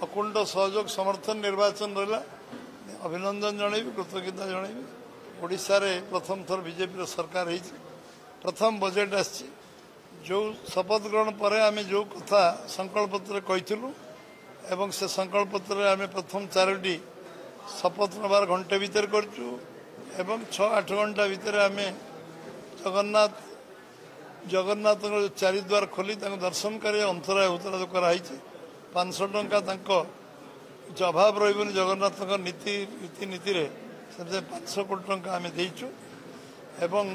अकुंठ सहयोग समर्थन निर्वाचन रहा अभिनंदन जनइबी कृतज्ञता जनइबी ओडिशा रे प्रथम थर बीजेपी सरकार है प्रथम बजेट आसी जो शपथ ग्रहण पर आम जो कथा संकल्प पत्र कहीलु एवं से संकल्प पत्र आम प्रथम 4टी शपथ नबार घंटे भीतर करचु एवं 6-8 घंटा भीतर आम जगन्नाथ चारिद्वार खोली दर्शन कर अंतराय उतरा जो कराई 500 टंका जो अभाव रही जगन्नाथ नीति रीतिनीति 500 कोटी टंका आम देचु एवं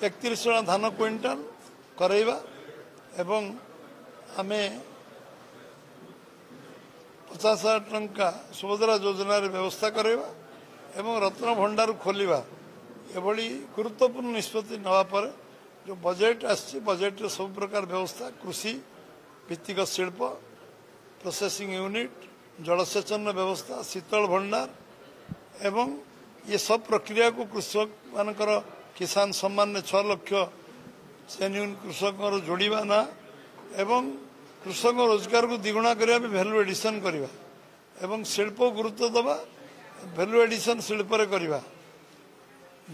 31 टका धान क्विंटाल करैबा एवं आमे 50,000 टंका सुभद्रा योजना व्यवस्था करैबा एवं रत्न भंडार खोलिबा एभली गुरुत्वपूर्ण निष्पत्ति नवा पर जो बजेट आसी बजेट रे सब प्रकार व्यवस्था कृषि भित्तिक शिल्प प्रोसेसिंग यूनिट जलसेचन व्यवस्था शीतल भंडार एवं ये सब प्रक्रिया को कृषक मानकर किसान सम्मान ने 6 लाख जेन्युइन कृषक जोड़वा ना एवं कृषक रोजगार को द्विगुणा करने भैल्यू एडिशन करवा एवं शिल्प गुरुत्व दबा भैल्यू एडिशन शिल्प करवा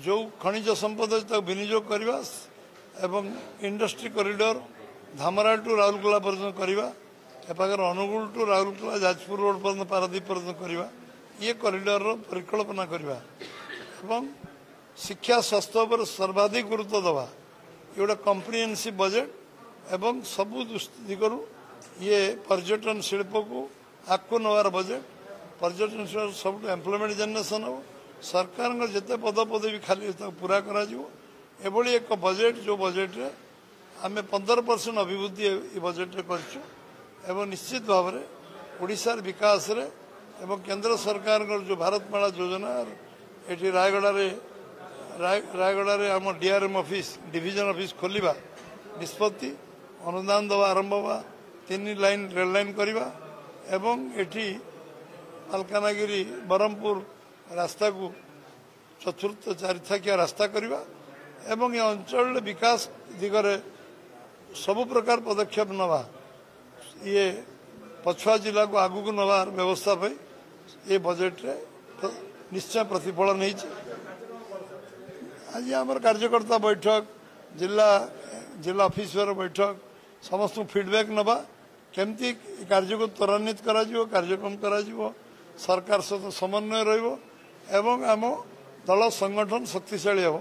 जो खनिज संपद विनियोग करवा एवं industry corridor Dhamra to Rourkela पर्यटन करवा एपाकर अनुगुल टू राउरकेला जाजपुर रोड पर्यटन पारादीप पर्यटन करवा ये कॉरिडोर परिकल्पना करवा एवं शिक्षा स्वास्थ्य पर सर्वाधिक गुरुत्व दबा ये गोटे कम्प्रिहेन्सिव बजेट एवं सबु दिगरु ये पर्यटन शिल्प को आगु नवार बजेट पर्यटन शिल्प सब एम्प्लॉयमेंट जनरेशन हो सरकार जिते पदपदवी भी खाली पूरा करा एभली एक बजेट जो बजेट रे आम 15% अभिवृद्धि बजेट रे करछु एवं निश्चित भाव में ओडिशा विकास रे एवं केंद्र सरकार जो भारतमाला योजना ये रायगड़ा रे आम डीआरएम ऑफिस डिविजन ऑफिस खोलिबा निष्पत्ति अनुदान दवा आरंभ हुआ 3 लाइन रेल लाइन करवा एवं एठी मालकानगिरी बरहमपुर रास्ता को चतुर्थ 4 थाकिया रास्ता करवा एवं ये अंचल विकास दिगरे सबु प्रकार पदक्षेप नवा ये पछुआ जिला को आगु को नवा व्यवस्था पे ये बजेट रे निश्चय प्रतिफलन नहीं। आज आम कार्यकर्ता बैठक जिला ऑफिसर बैठक समस्त फीडबैक नवा केमती कार्य को त्वरान्वित करा कार्यक्रम करा सरकार सहित समन्वय रहिबो एवं आम दल संगठन शक्तिशाली हो।